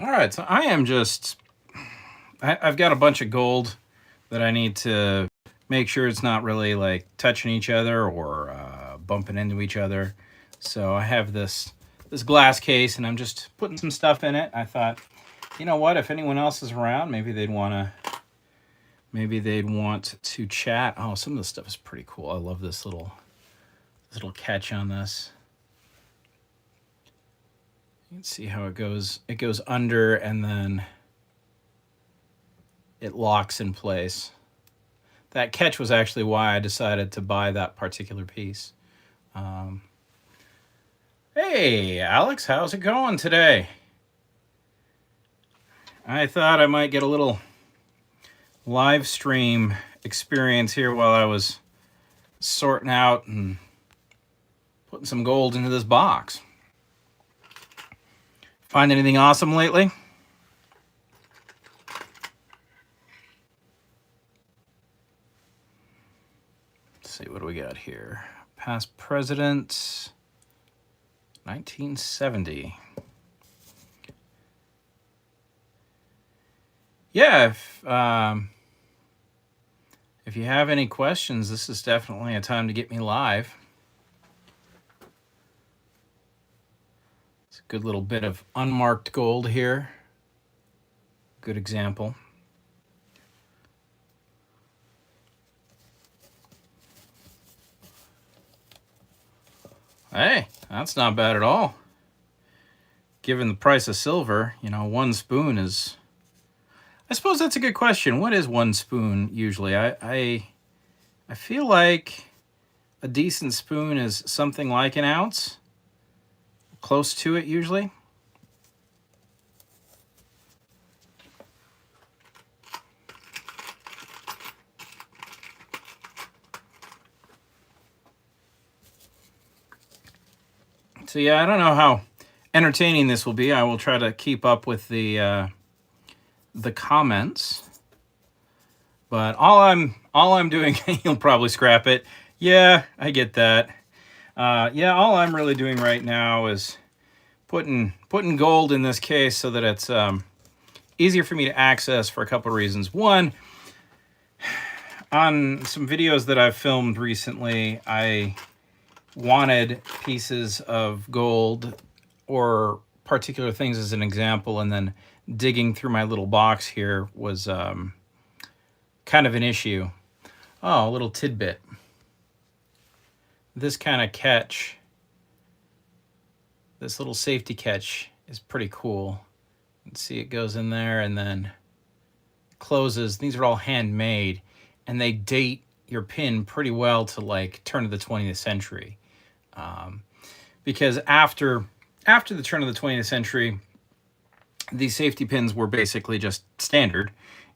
All right, so I've got a bunch of gold that I need to make sure it's not really like touching each other or bumping into each other. So I have this glass case, and I'm just putting some stuff in it. I thought, you know what? If anyone else is around, maybe they'd want to chat. Oh, some of this stuff is pretty cool. I love this little catch on this. You can see how it goes. It goes under and then it locks in place. That catch was actually why I decided to buy that particular piece. Hey, Alex, how's it going today? I thought I might get a little live stream experience here while I was sorting out and putting some gold into this box. Find anything awesome lately? Let's see, what do we got here? Past president, 1970. Yeah, if you have any questions, this is definitely a time to get me live. It's a good little bit of unmarked gold here. Good example. Hey, that's not bad at all. Given the price of silver, you know, 1 spoon is... I suppose that's a good question. What is 1 spoon usually? I feel like a decent spoon is something like an ounce. Close to it usually. So yeah, I don't know how entertaining this will be. I will try to keep up with the comments. But all I'm doing, you'll probably scrap it. Yeah, I get that. Yeah, all I'm really doing right now is putting gold in this case so that it's easier for me to access for a couple of reasons. One, on some videos that I've filmed recently, I wanted pieces of gold or particular things as an example, and then digging through my little box here was kind of an issue. Oh, a little tidbit. This kind of catch, this little safety catch is pretty cool. You can see it goes in there and then closes. These are all handmade, and they date your pin pretty well to like turn of the 20th century. Because after the turn of the 20th century, these safety pins were basically just standard,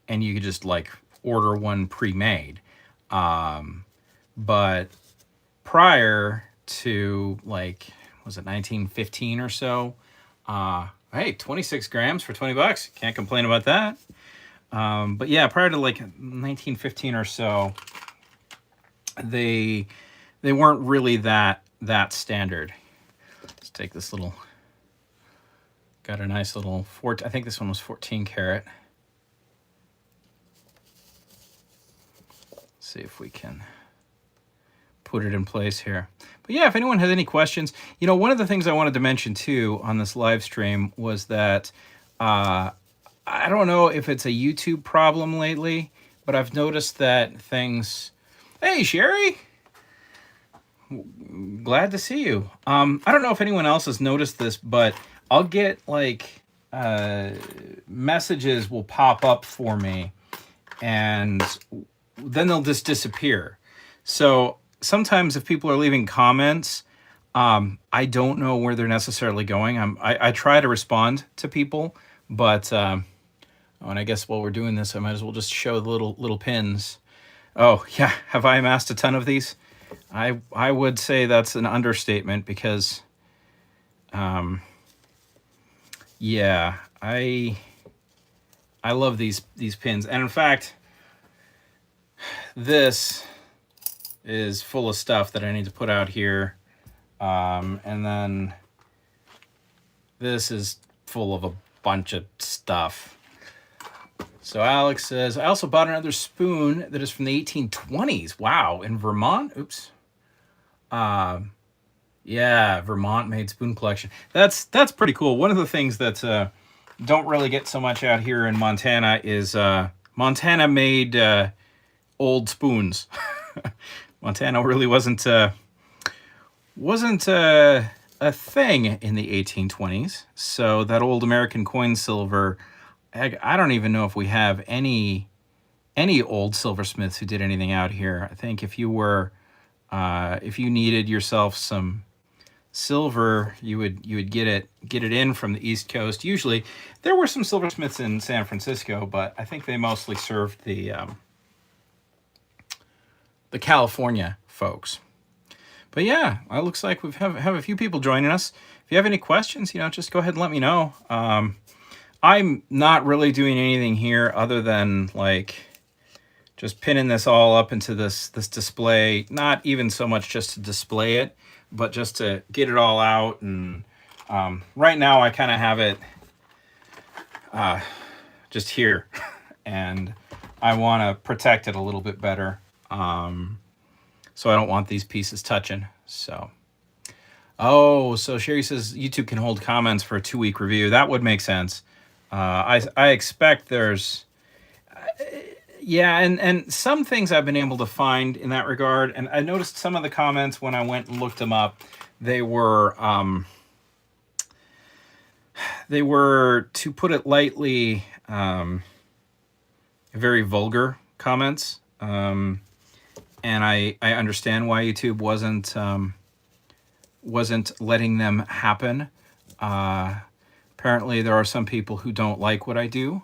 and you could just like order one pre-made. But prior to like, was it 1915 or so? Hey, 26 grams for 20 bucks. Can't complain about that. But yeah, prior to like 1915 or so, they weren't really that standard. Let's take this little, got a nice little, I think this one was 14 karat. Let's see if we can put it in place here. But yeah, if anyone has any questions, you know, one of the things I wanted to mention too on this live stream was that I don't know if it's a YouTube problem lately, but I've noticed that things... Hey, Sherry! Glad to see you. I don't know if anyone else has noticed this, but I'll get like messages will pop up for me, and then they'll just disappear. So sometimes if people are leaving comments, I don't know where they're necessarily going. I try to respond to people, but and I guess while we're doing this, I might as well just show the little pins. Oh yeah, have I amassed a ton of these? I would say that's an understatement because, yeah, I love these pins, and in fact, this is full of stuff that I need to put out here, and then this is full of bunch of stuff. So Alex says, I also bought another spoon that is from the 1820s. Wow, in Vermont? Oops. Yeah, Vermont made spoon collection. That's pretty cool. One of the things that don't really get so much out here in Montana is Montana made old spoons. Montana really wasn't a thing in the 1820s. So that old American coin silver, I don't even know if we have any old silversmiths who did anything out here. I think if you were if you needed yourself some silver, you would get it in from the East Coast. Usually, there were some silversmiths in San Francisco, but I think they mostly served the California folks. But yeah, it looks like we have a few people joining us. If you have any questions, just go ahead and let me know. I'm not really doing anything here other than like just pinning this all up into this display. Not even so much just to display it, but just to get it all out. And right now I kind of have it just here, and I want to protect it a little bit better. So I don't want these pieces touching. So, so Sherry says YouTube can hold comments for a 2-week review. That would make sense. I expect there's, yeah, and some things I've been able to find in that regard. And I noticed some of the comments when I went and looked them up, they were, to put it lightly, very vulgar comments. And I understand why YouTube wasn't letting them happen. Apparently there are some people who don't like what I do.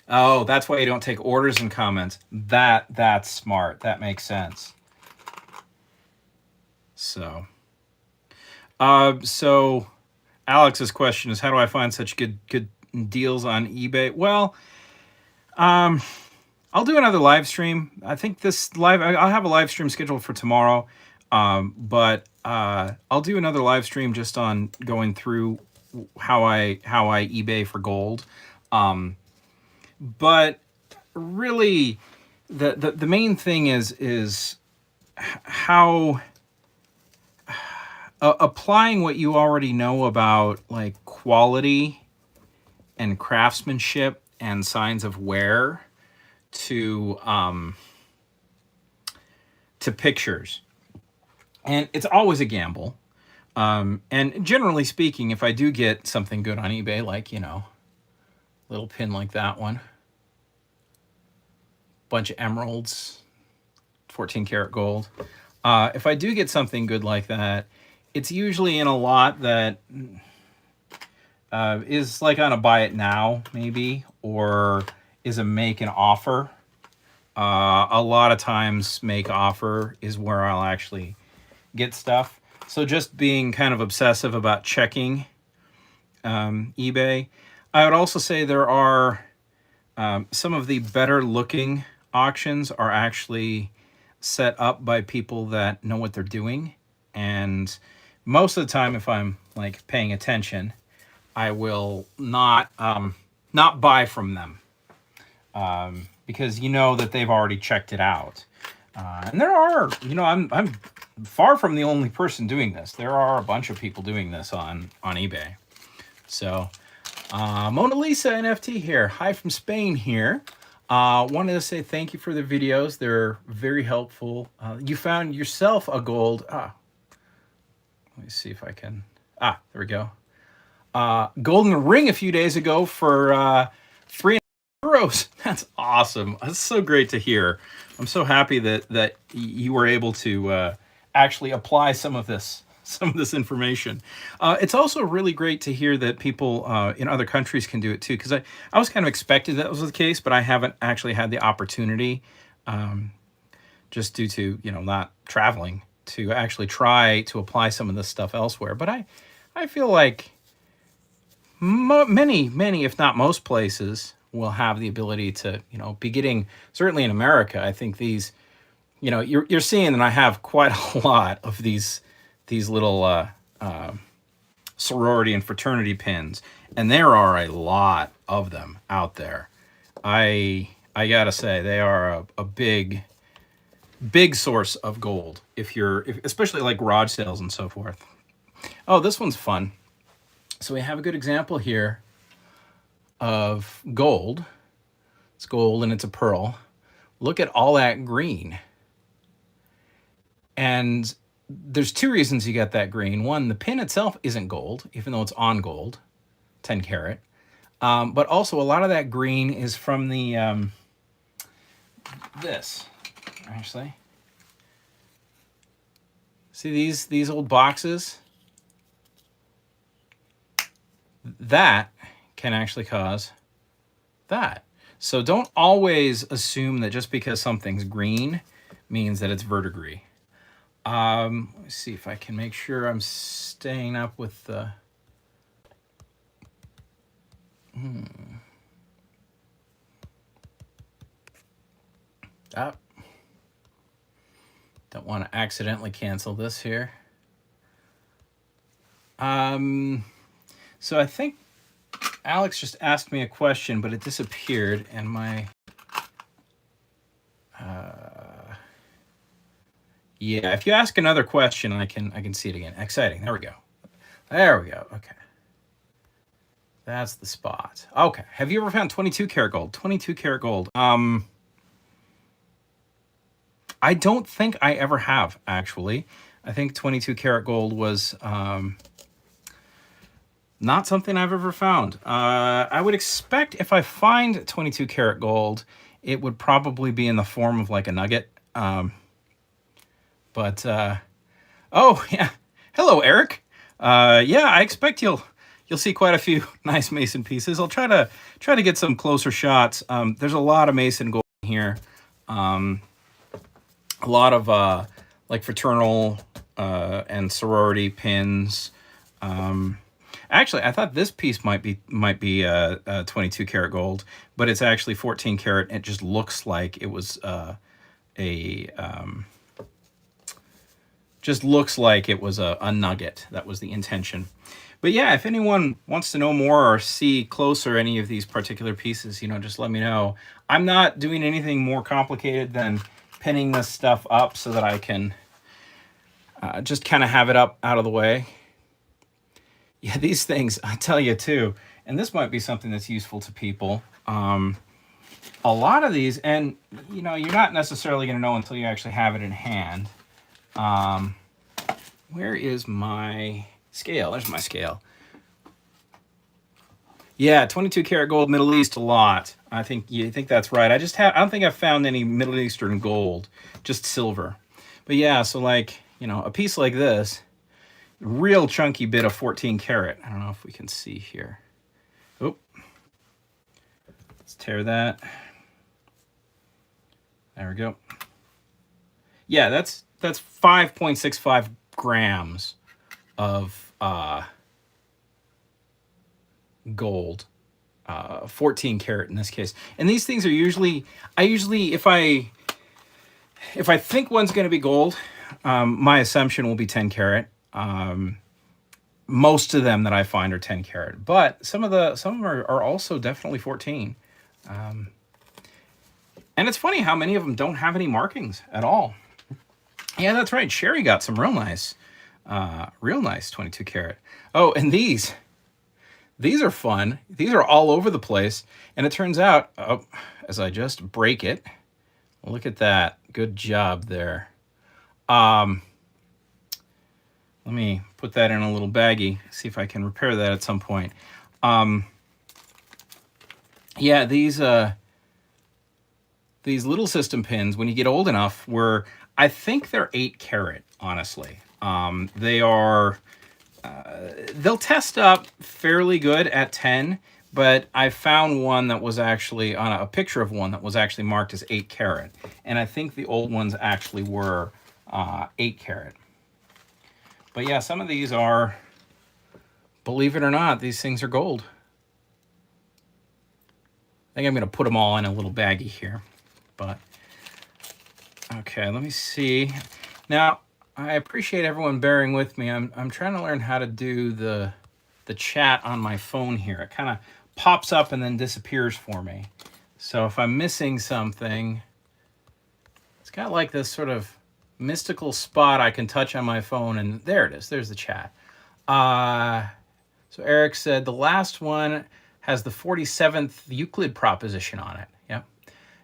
Oh, that's why you don't take orders and comments. That's smart. That makes sense. So Alex's question is, how do I find such good deals on eBay? Well, I'll do another live stream. I think I'll have a live stream scheduled for tomorrow. But I'll do another live stream just on going through how I eBay for gold. But really the main thing is how applying what you already know about like quality and craftsmanship and signs of wear to pictures. And it's always a gamble. And generally speaking, if I do get something good on eBay, like, little pin like that one, bunch of emeralds, 14 karat gold. If I do get something good like that, it's usually in a lot that is like on a buy it now, maybe, or is a make an offer. A lot of times make offer is where I'll actually get stuff. So just being kind of obsessive about checking eBay. I would also say there are some of the better looking auctions are actually set up by people that know what they're doing. And most of the time, if I'm like paying attention, I will not buy from them because that they've already checked it out. And there are, I'm far from the only person doing this. There are a bunch of people doing this on eBay. So Mona Lisa NFT here. Hi from Spain here. Wanted to say thank you for the videos. They're very helpful. You found yourself a gold. Let me see if I can. There we go. Golden ring a few days ago for €3. That's awesome. That's so great to hear. I'm so happy that you were able to actually apply some of this information. It's also really great to hear that people in other countries can do it too, because I was kind of expected that was the case, but I haven't actually had the opportunity, just due to not traveling, to actually try to apply some of this stuff elsewhere. But I feel like many, if not most places will have the ability to be getting, certainly in America, I think these, you're seeing, and I have quite a lot of these little sorority and fraternity pins, and there are a lot of them out there. I gotta say they are a big source of gold especially like garage sales and so forth. Oh, this one's fun. So we have a good example here of gold. It's gold and it's a pearl. Look at all that green. And there's two reasons you get that green. One, the pin itself isn't gold, even though it's on gold, 10 karat. But also a lot of that green is from the, this, actually. See these old boxes? That can actually cause that. So don't always assume that just because something's green means that it's verdigris. Let me see if I can make sure I'm staying up with the... Oh. Don't want to accidentally cancel this here. So I think Alex just asked me a question, but it disappeared, and my... yeah, if you ask another question, I can see it again. Exciting. There we go. There we go. Okay. That's the spot. Okay. Have you ever found 22 karat gold? 22 karat gold. I don't think I ever have, actually. I think 22 karat gold was not something I've ever found. I would expect if I find 22 karat gold, it would probably be in the form of like a nugget. Oh yeah, hello Eric. Yeah, I expect you'll see quite a few nice mason pieces. I'll try to get some closer shots. There's a lot of mason gold here. A lot of like fraternal and sorority pins. Actually, I thought this piece might be 22 karat gold, but it's actually 14 karat. It just looks like it was just looks like it was a nugget. That was the intention. But yeah, if anyone wants to know more or see closer any of these particular pieces, just let me know. I'm not doing anything more complicated than pinning this stuff up so that I can just kind of have it up out of the way. Yeah, these things, I tell you too, and this might be something that's useful to people. A lot of these, and you're not necessarily going to know until you actually have it in hand. Where is my scale? There's my scale. Yeah, 22 karat gold, Middle East, a lot. I think that's right. I don't think I've found any Middle Eastern gold, just silver. But yeah, so like, a piece like this, real chunky bit of 14 karat. I don't know if we can see here. Oh, let's tear that. There we go. Yeah, that's 5.65 grams of gold, 14 karat in this case. And these things are usually, if I think one's going to be gold, my assumption will be 10 karat. Most of them that I find are 10 karat, but some of them are also definitely 14. And it's funny how many of them don't have any markings at all. Yeah, that's right. Sherry got some real nice 22 karat. Oh, and these are fun. These are all over the place. And it turns out, as I just break it, look at that. Good job there. Let me put that in a little baggie, see if I can repair that at some point. Yeah, these little system pins, when you get old enough, I think they're 8 karat, honestly. They'll test up fairly good at 10, but I found one that was actually on a picture of one that was actually marked as 8 karat. And I think the old ones actually were 8 karat. But yeah, some of these are, believe it or not, these things are gold. I think I'm going to put them all in a little baggie here. But, okay, let me see. Now, I appreciate everyone bearing with me. I'm trying to learn how to do the the chat on my phone here. It kind of pops up and then disappears for me. So if I'm missing something, it's got like this sort of mystical spot I can touch on my phone, and there it is. There's the chat. So Eric said the last one has the 47th Euclid proposition on it. Yep.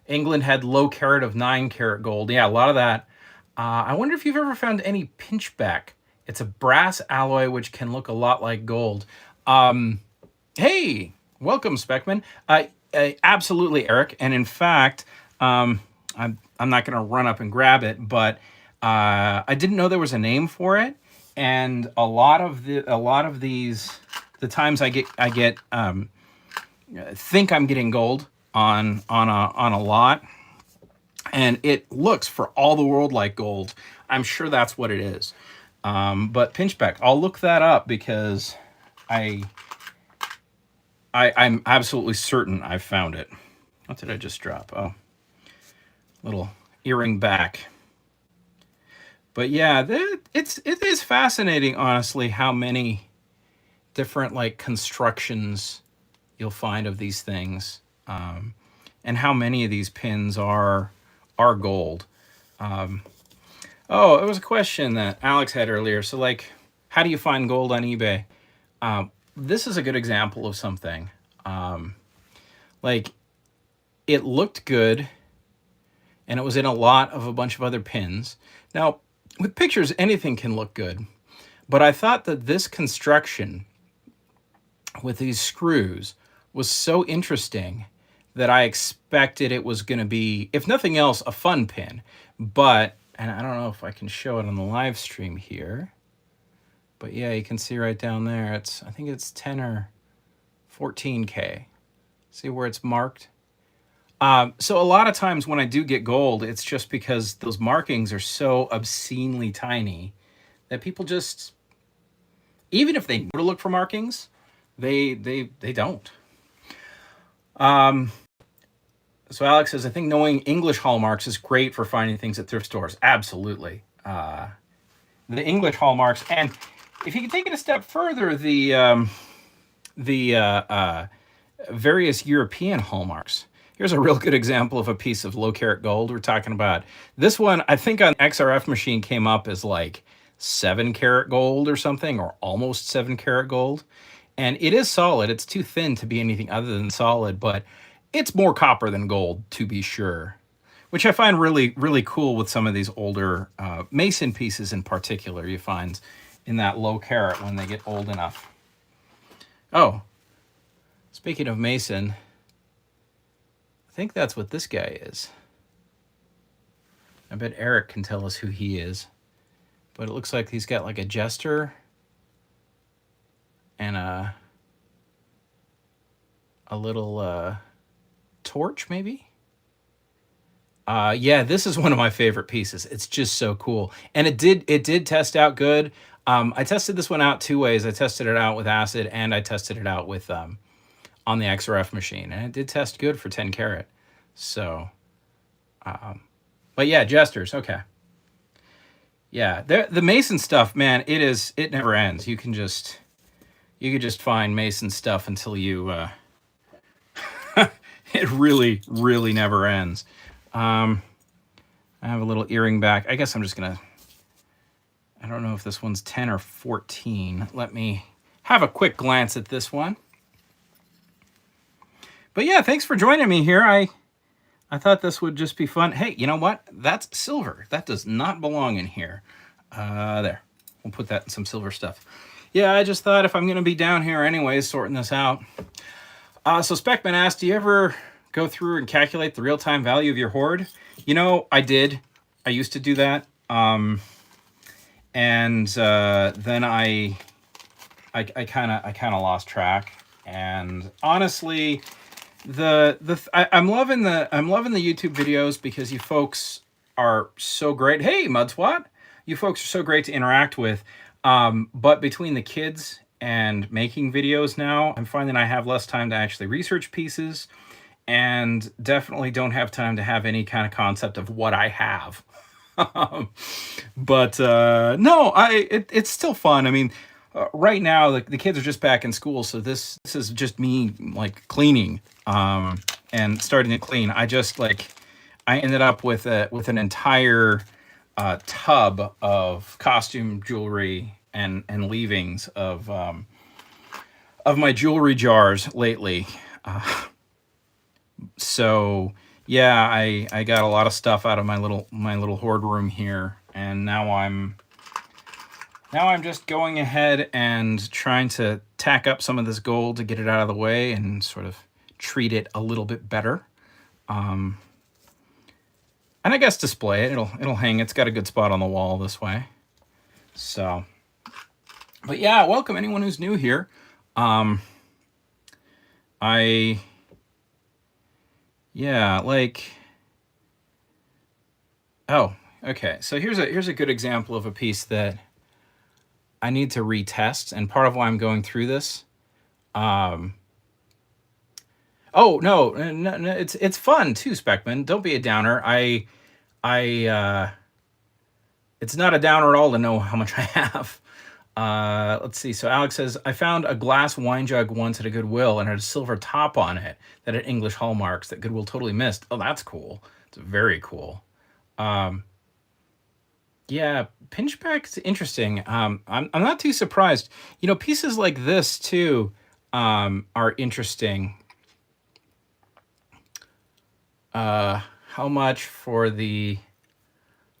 England had low carat of 9 karat gold. Yeah, a lot of that. I wonder if you've ever found any pinchback. It's a brass alloy which can look a lot like gold. Hey, welcome, Speckman. Absolutely, Eric. And in fact, I'm not going to run up and grab it, but I didn't know there was a name for it. And a lot of these, the times I get think I'm getting gold on a lot, and it looks for all the world like gold. I'm sure that's what it is. But pinchback, I'll look that up because I'm absolutely certain I found it. What did I just drop? Oh, little earring back. But yeah, it is fascinating, honestly, how many different like constructions you'll find of these things, and how many of these pins are gold. Oh, it was a question that Alex had earlier. So like, how do you find gold on eBay? This is a good example of something. Like, it looked good, and it was in a lot of a bunch of other pins. Now, with pictures, anything can look good. But I thought that this construction with these screws was so interesting that I expected it was going to be, if nothing else, a fun pin. But, and I don't know if I can show it on the live stream here, but yeah, you can see right down there, I think it's 10 or 14K. See where it's marked? So a lot of times when I do get gold, it's just because those markings are so obscenely tiny that people just, even if they know to look for markings, they don't. So Alex says, I think knowing English hallmarks is great for finding things at thrift stores. Absolutely. The English hallmarks, and if you can take it a step further, the various European hallmarks. Here's a real good example of a piece of low carat gold we're talking about. This one, I think on XRF machine came up as like 7 karat gold or something, or almost 7 karat gold. And it is solid. It's too thin to be anything other than solid, but it's more copper than gold, to be sure, which I find really, really cool with some of these older Mason pieces in particular. You find in that low carat when they get old enough. Oh, speaking of Mason, I think that's what this guy is. I bet Eric can tell us who he is, but it looks like he's got like a jester and a little torch, maybe. Yeah, this is one of my favorite pieces. It's just so cool, and it did test out good. I tested this one out 2 ways. I tested it out with acid, and I tested it out with on the XRF machine, and it did test good for 10 karat. So, but yeah, jesters. Okay. Yeah, the Mason stuff, man, it never ends. You could just find Mason stuff until you, it really, really never ends. I have a little earring back. I guess I'm just gonna, I don't know if this one's 10 or 14. Let me have a quick glance at this one. But yeah, thanks for joining me here. I thought this would just be fun. Hey, you know what? That's silver. That does not belong in here. There. We'll put that in some silver stuff. Yeah, I just thought if I'm going to be down here anyways, sorting this out. So Speckman asked, do you ever go through and calculate the real-time value of your hoard? You know, I did. I used to do that. And then I kind of lost track. And honestly, I'm loving the YouTube videos because you folks are so great. Hey, Mudswat, you folks are so great to interact with. But between the kids and making videos now, I'm finding I have less time to actually research pieces, and definitely don't have time to have any kind of concept of what I have. But no, it's still fun. I mean, right now the kids are just back in school, so this is just me like cleaning, and starting to clean. I ended up with an entire tub of costume jewelry and leavings of my jewelry jars lately. So yeah, I got a lot of stuff out of my little hoard room here, and now I'm just going ahead and trying to tack up some of this gold to get it out of the way and sort of treat it a little bit better. And I guess display it. It'll hang. It's got a good spot on the wall this way. So, but yeah, welcome anyone who's new here. I yeah, like oh, okay. So here's a good example of a piece that I need to retest, and part of why I'm going through this. Um, oh no, no, no, it's fun too, Speckman. Don't be a downer. I it's not a downer at all to know how much I have. Let's see. So Alex says, I found a glass wine jug once at a Goodwill and had a silver top on it that had English hallmarks that Goodwill totally missed. Oh, that's cool. It's very cool. Um, yeah, pinchback's interesting. I'm not too surprised. Pieces like this too are interesting. How much for the?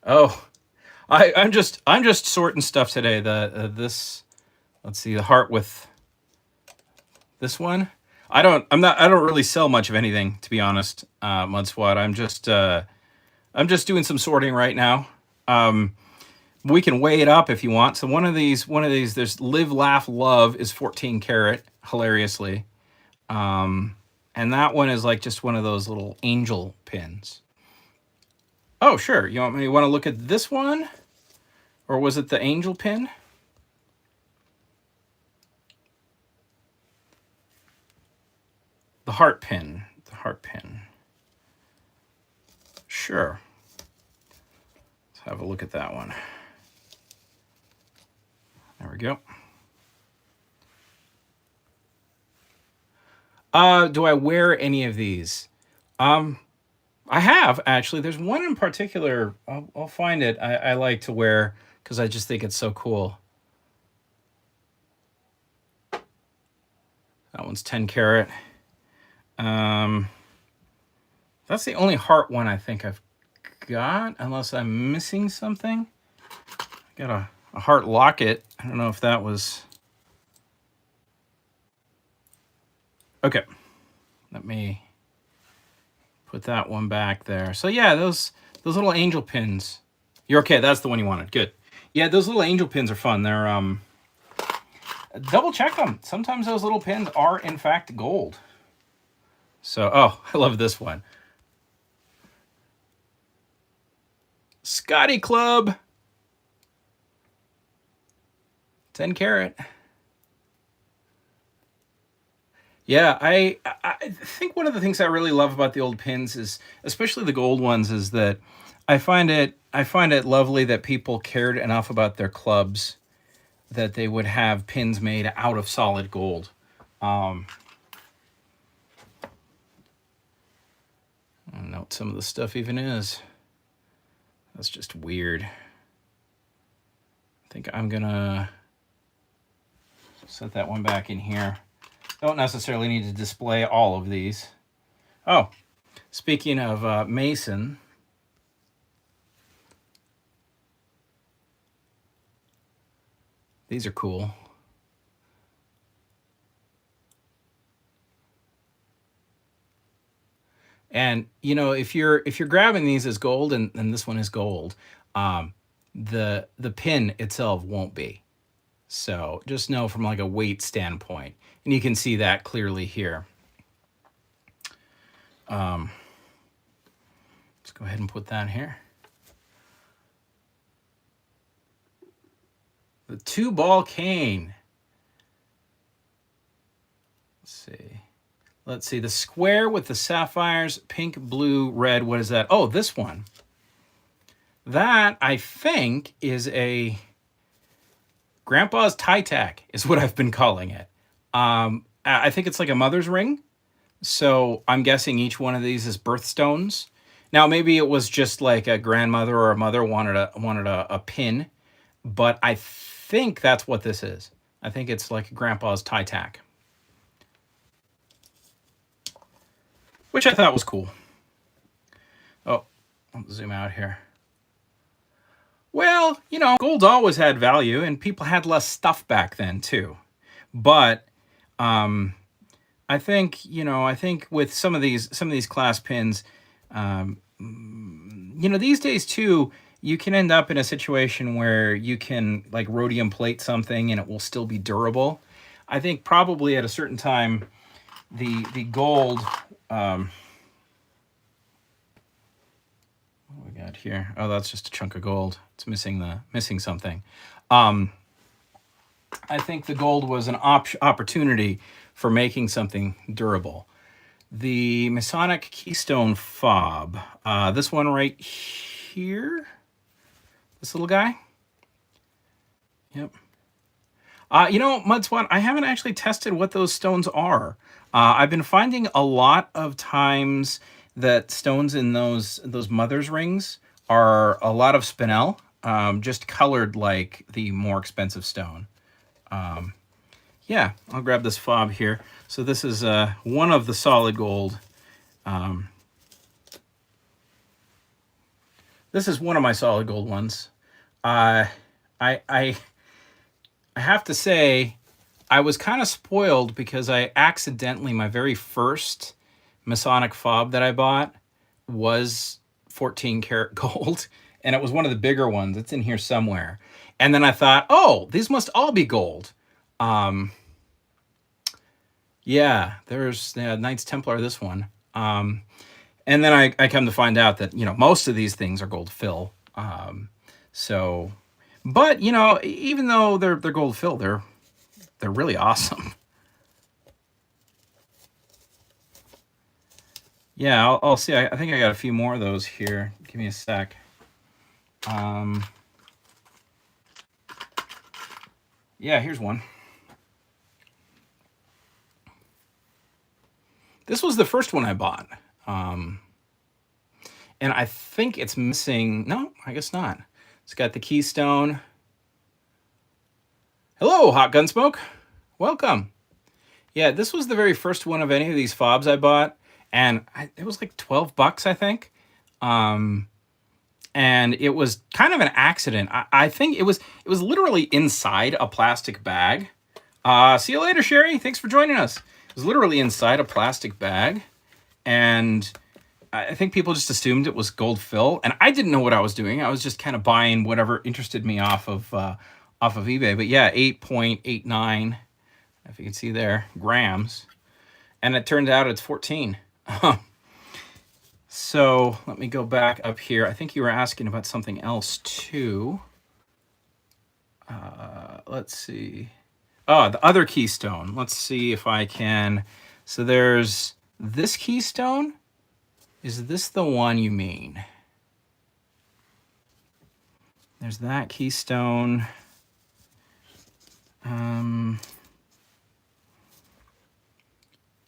Oh, I'm just sorting stuff today. This, let's see, the heart with this one. I don't really sell much of anything, to be honest, Mudswat. I'm just doing some sorting right now. We can weigh it up if you want. So one of these, there's Live, Laugh, Love is 14 karat, hilariously. And that one is like just one of those little angel pins. Oh, sure. You want to look at this one? Or was it the angel pin? The heart pin. The heart pin. Sure. Let's have a look at that one. There we go. Do I wear any of these? I have actually. There's one in particular. I'll find it. I like to wear because I just think it's so cool. That one's 10 karat. That's the only heart one I think I've got, unless I'm missing something. I got a heart locket. I don't know if that was. Okay. Let me put that one back there. So yeah, those little angel pins. You're okay. That's the one you wanted. Good. Yeah, those little angel pins are fun. They're double check them. Sometimes those little pins are in fact gold. So, oh, I love this one. Scotty Club. 10 karat. Yeah, I think one of the things I really love about the old pins is, especially the gold ones, is that I find it lovely that people cared enough about their clubs that they would have pins made out of solid gold. I don't know what some of the stuff even is. That's just weird. I think I'm gonna set that one back in here. Don't necessarily need to display all of these. Oh, speaking of Mason, these are cool. And if you're grabbing these as gold, and this one is gold, the pin itself won't be. So just know from like a weight standpoint, and you can see that clearly here. Let's go ahead and put that here. The 2-ball cane. Let's see. The square with the sapphires, pink, blue, red. What is that? Oh, this one. That, I think, is a Grandpa's tie tack is what I've been calling it. I think it's like a mother's ring. So I'm guessing each one of these is birthstones. Now maybe it was just like a grandmother or a mother wanted a pin, but I think that's what this is. I think it's like Grandpa's tie tack, which I thought was cool. Oh, I'll zoom out here. Well, gold always had value, and people had less stuff back then too. But I think with some of these clasp pins, these days too, you can end up in a situation where you can like rhodium plate something and it will still be durable. I think probably at a certain time, the gold. What do we got here? Oh, that's just a chunk of gold. It's missing something. I think the gold was an opportunity for making something durable. The Masonic Keystone Fob. This one right here. This little guy. Yep. Mudswat, I haven't actually tested what those stones are. I've been finding a lot of times that stones in those mother's rings are a lot of spinel, just colored like the more expensive stone. Yeah, I'll grab this fob here. So this is one of the solid gold. This is one of my solid gold ones. I have to say, I was kind of spoiled because I accidentally, my very first Masonic fob that I bought was 14 karat gold, and it was one of the bigger ones. It's in here somewhere. And then I thought, oh, these must all be gold. Yeah, there's Knights Templar, this one. And then I come to find out that, most of these things are gold fill. But, even though they're gold fill, they're really awesome. Yeah, I'll see. I think I got a few more of those here. Give me a sec. Yeah, here's one. This was the first one I bought. And I think it's missing. No, I guess not. It's got the keystone. Hello, Hot Gunsmoke. Welcome. Yeah, this was the very first one of any of these fobs I bought. And it was like $12, I think. And it was kind of an accident. I think it was literally inside a plastic bag. See you later, Sherry. Thanks for joining us. It was literally inside a plastic bag. And I think people just assumed it was gold fill. And I didn't know what I was doing. I was just kind of buying whatever interested me off of eBay. But yeah, 8.89, if you can see there, grams. And it turned out it's 14. So let me go back up here. I think you were asking about something else too. Let's see. Oh, the other keystone. Let's see if I can. So there's this keystone. Is this the one you mean? There's that keystone.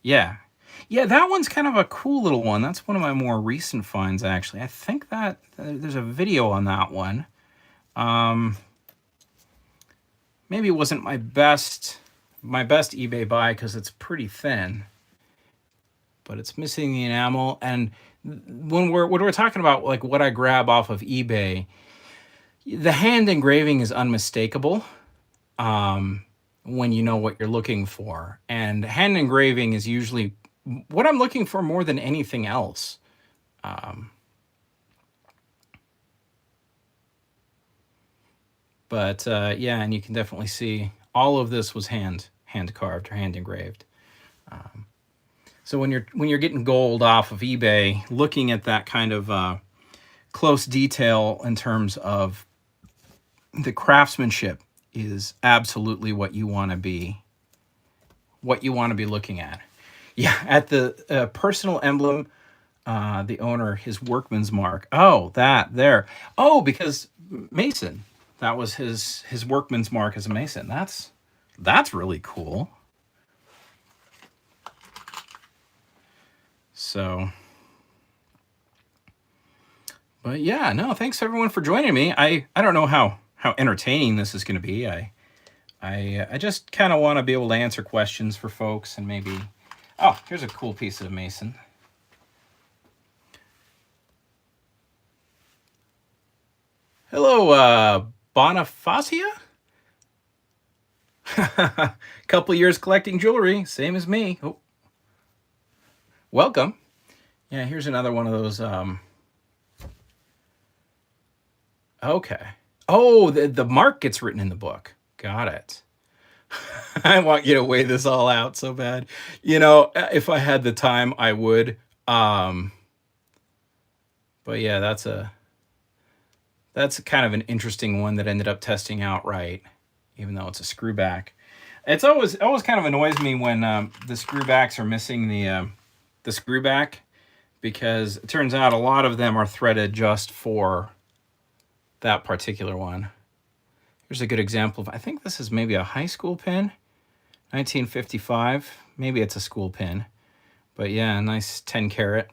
Yeah. Yeah, that one's kind of a cool little one. That's one of my more recent finds, actually. I think that there's a video on that one. Maybe it wasn't my best eBay buy because it's pretty thin, but it's missing the enamel. And when we're talking about like what I grab off of eBay, the hand engraving is unmistakable. When you know what you're looking for, and hand engraving is usually what I'm looking for more than anything else. Yeah, and you can definitely see all of this was hand carved or hand engraved. So when you're getting gold off of eBay, looking at that kind of close detail in terms of the craftsmanship is absolutely what you want to be looking at. Yeah, at the personal emblem, the owner, his workman's mark. Oh, that there. Oh, because Mason. That was his workman's mark as a Mason. That's really cool. So, but yeah, no, thanks everyone for joining me. I don't know how entertaining this is going to be. I just kind of want to be able to answer questions for folks and maybe. Oh, here's a cool piece of Mason. Hello, Bonifacia. Couple years collecting jewelry, same as me. Oh. Welcome. Yeah, here's another one of those. Okay. Oh, the mark gets written in the book. Got it. I want you to weigh this all out so bad. You know, if I had the time, I would. But yeah, that's kind of an interesting one that ended up testing out right, even though it's a screw back. It's always kind of annoys me when the screw backs are missing the screw back, because it turns out a lot of them are threaded just for that particular one. Here's a good example of, I think this is maybe a high school pin, 1955. Maybe it's a school pin, but yeah, nice 10 karat.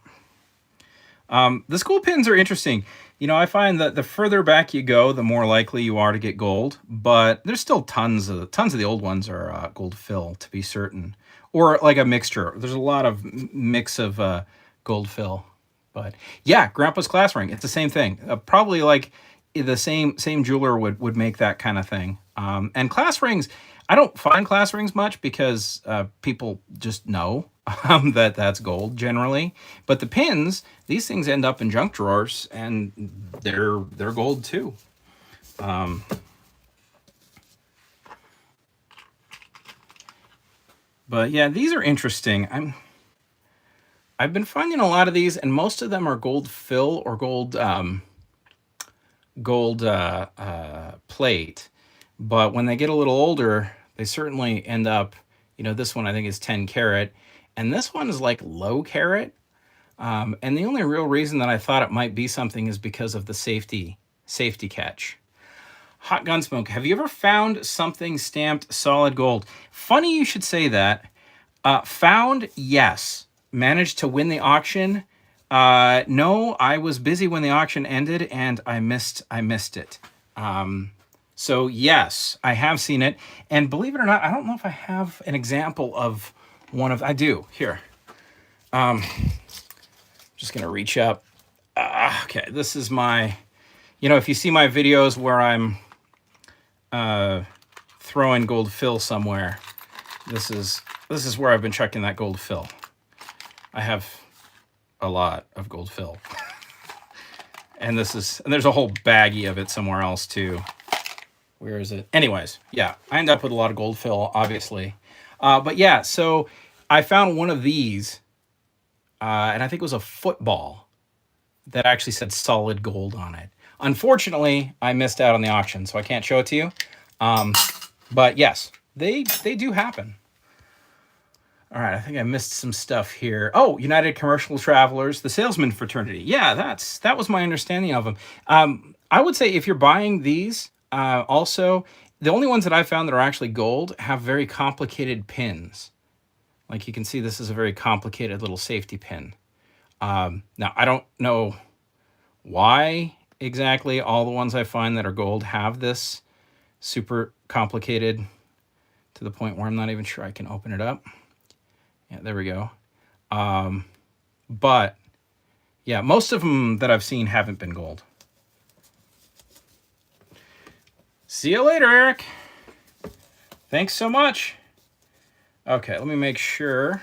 The school pins are interesting. You know, I find that the further back you go, the more likely you are to get gold, but there's still tons of the old ones are gold fill, to be certain, or like a mixture. There's a lot of mix of gold fill, but yeah, Grandpa's class ring, it's the same thing. Probably like the same jeweler would make that kind of thing. And class rings, I don't find class rings much because people just know that that's gold generally. But the pins, these things end up in junk drawers, and they're gold too. But yeah, these are interesting. I've been finding a lot of these, and most of them are gold fill or gold plate. But when they get a little older, they certainly end up, you know, this one I think is 10 karat, and this one is like low carat. And the only real reason that I thought it might be something is because of the safety catch. Hot Gunsmoke, have you ever found something stamped solid gold? Funny you should say that. Found, yes. Managed to win the auction. No, I was busy when the auction ended and I missed it. So yes, I have seen it. And believe it or not, I don't know if I have an example of one of, I do, here. Just gonna reach up. Okay, this is my, you know, if you see my videos where I'm throwing gold fill somewhere, this is where I've been checking that gold fill. I have a lot of gold fill. And there's a whole baggie of it somewhere else too. Where is it? Anyways, yeah, I end up with a lot of gold fill, obviously. But yeah, so I found one of these, and I think it was a football that actually said solid gold on it. Unfortunately, I missed out on the auction, so I can't show it to you. But yes, they do happen. All right, I think I missed some stuff here. Oh, United Commercial Travelers, the salesman fraternity. Yeah, that was my understanding of them. I would say if you're buying these, also, the only ones that I found that are actually gold have very complicated pins. Like you can see, this is a very complicated little safety pin. Now, I don't know why exactly all the ones I find that are gold have this super complicated to the point where I'm not even sure I can open it up. Yeah, there we go. But yeah, most of them that I've seen haven't been gold. See you later, Eric. Thanks so much. Okay, let me make sure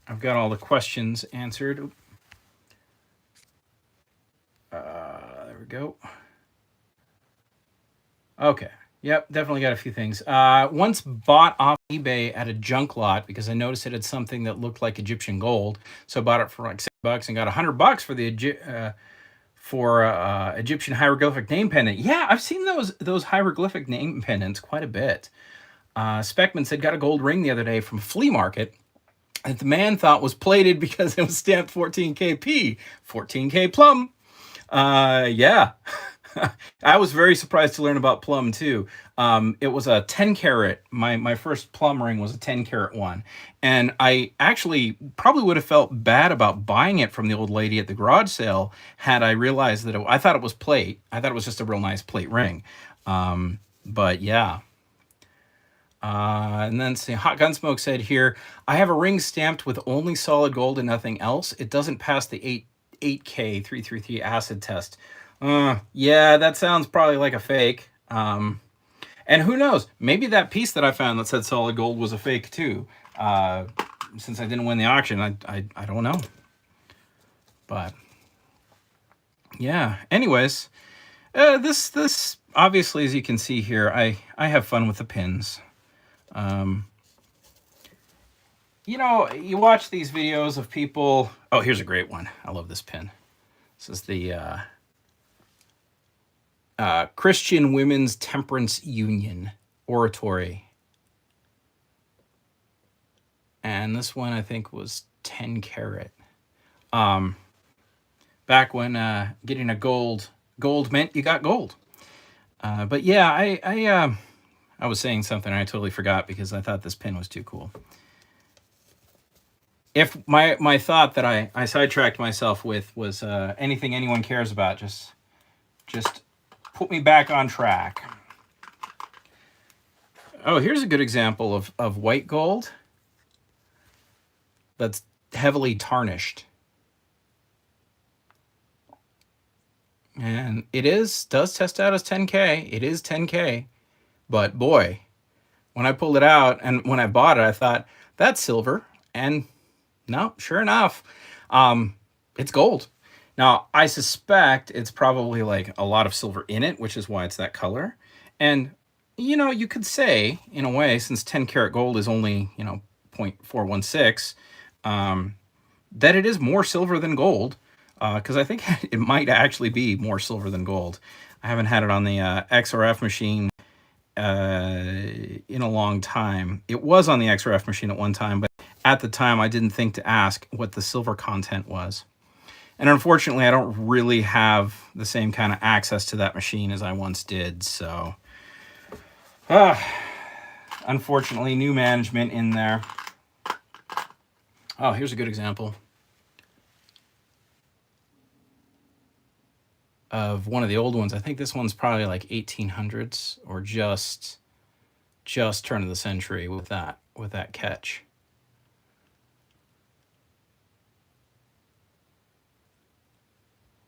I've got all the questions answered. There we go. Okay. Yep, definitely got a few things. Once bought off eBay at a junk lot because I noticed it had something that looked like Egyptian gold. So I bought it for like $6 and got $100 for the Egyptian hieroglyphic name pendant. Yeah, I've seen those hieroglyphic name pendants quite a bit. Speckman said got a gold ring the other day from a flea market that the man thought was plated because it was stamped 14K P, 14K plum. Yeah. I was very surprised to learn about plum too. It was a 10 carat. My first plum ring was a 10 carat one. And I actually probably would have felt bad about buying it from the old lady at the garage sale had I realized that I thought it was plate. I thought it was just a real nice plate ring. But yeah. And then see, Hot Gunsmoke said here, I have a ring stamped with only solid gold and nothing else. It doesn't pass the 8K 333 acid test. Yeah, that sounds probably like a fake. And who knows? Maybe that piece that I found that said solid gold was a fake too. Since I didn't win the auction, I don't know. But yeah. Anyways, this obviously, as you can see here, I have fun with the pins. You know, you watch these videos of people. Oh, here's a great one. I love this pin. This is the Christian Women's Temperance Union Oratory. And this one, I think, was 10 carat. Back when getting a gold meant you got gold. But yeah, I was saying something and I totally forgot because I thought this pin was too cool. If my thought that I sidetracked myself with was anything anyone cares about, just put me back on track. Oh, here's a good example of white gold that's heavily tarnished. And it does test out as 10K. It is 10K. But boy, when I pulled it out and when I bought it, I thought, that's silver. And no, sure enough, it's gold. Now, I suspect it's probably like a lot of silver in it, which is why it's that color. And, you know, you could say, in a way, since 10 karat gold is only, 0.416, that it is more silver than gold, because I think it might actually be more silver than gold. I haven't had it on the XRF machine in a long time. It was on the XRF machine at one time, but at the time I didn't think to ask what the silver content was. And unfortunately, I don't really have the same kind of access to that machine as I once did. So, unfortunately, new management in there. Oh, here's a good example of one of the old ones. I think this one's probably like 1800s or just turn of the century with that catch.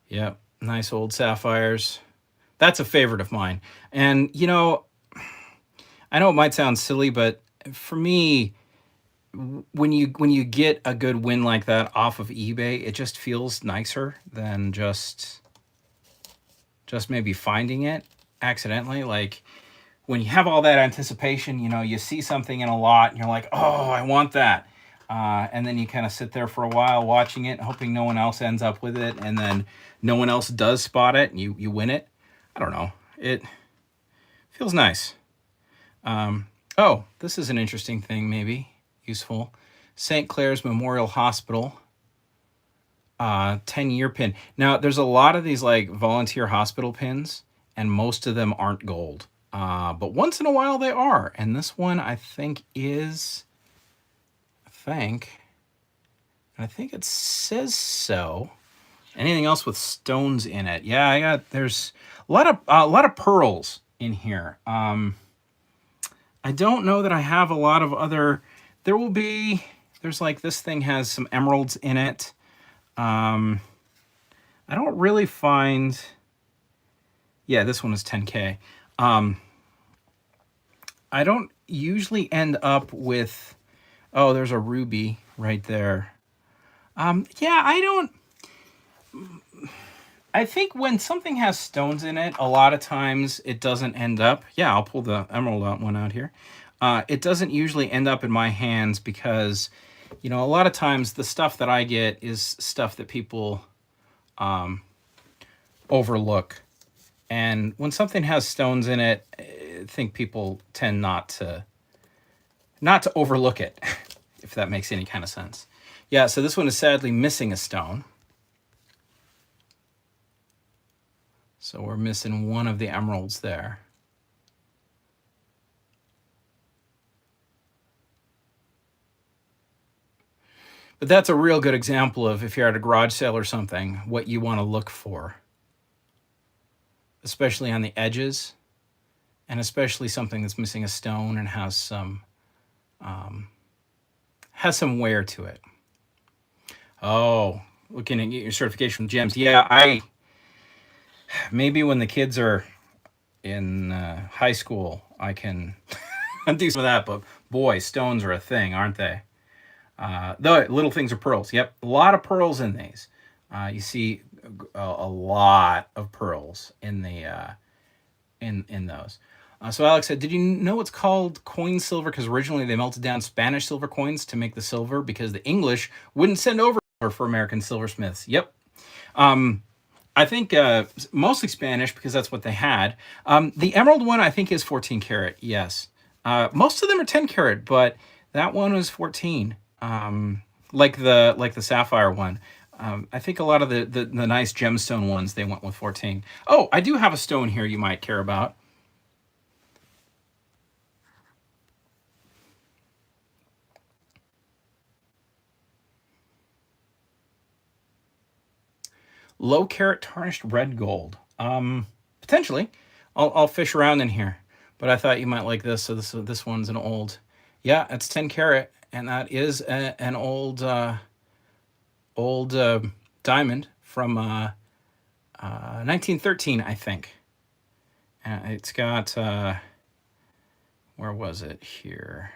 Yep, nice old sapphires. That's a favorite of mine. And I know it might sound silly, but for me, when you get a good win like that off of eBay, it just feels nicer than just maybe finding it accidentally. Like when you have all that anticipation, you see something in a lot and you're like, oh, I want that. And then you kind of sit there for a while watching it, hoping no one else ends up with it. And then no one else does spot it and you win it. I don't know. It feels nice. Oh, this is an interesting thing, maybe useful. St. Clair's Memorial Hospital, 10-year pin. Now, there's a lot of these like volunteer hospital pins, and most of them aren't gold. But once in a while they are. And this one, I think it says so. Anything else with stones in it? Yeah, there's a lot of pearls in here. I don't know that I have a lot of other. There's like this thing has some emeralds in it. I don't really find. Yeah, this one is 10K. I don't usually end up with. Oh, there's a ruby right there. Yeah, I think when something has stones in it, a lot of times it doesn't end up. Yeah, I'll pull the emerald one out here. It doesn't usually end up in my hands because, a lot of times the stuff that I get is stuff that people overlook. And when something has stones in it, I think people tend not to overlook it, if that makes any kind of sense. Yeah, so this one is sadly missing a stone. So we're missing one of the emeralds there. But that's a real good example of, if you're at a garage sale or something, what you want to look for, especially on the edges, and especially something that's missing a stone and has some wear to it. Oh, looking at your certification with gems. Yeah, maybe when the kids are in high school, I can do some of that. But boy, stones are a thing, aren't they? The little things are pearls. Yep, a lot of pearls in these. You see a lot of pearls in the in those. So Alex said, "Did you know it's called coin silver because originally they melted down Spanish silver coins to make the silver because the English wouldn't send over for American silversmiths?" Yep. I think mostly Spanish because that's what they had. The emerald one I think is 14 karat. Yes. Most of them are 10 karat, but that one was 14. Like the sapphire one. I think a lot of the nice gemstone ones, they went with 14. Oh, I do have a stone here you might care about. Low carat tarnished red gold. Potentially. I'll fish around in here, but I thought you might like this. So this one's an old. Yeah, it's 10 karat, and that is an old diamond from 1913, I think. It's got where was it here?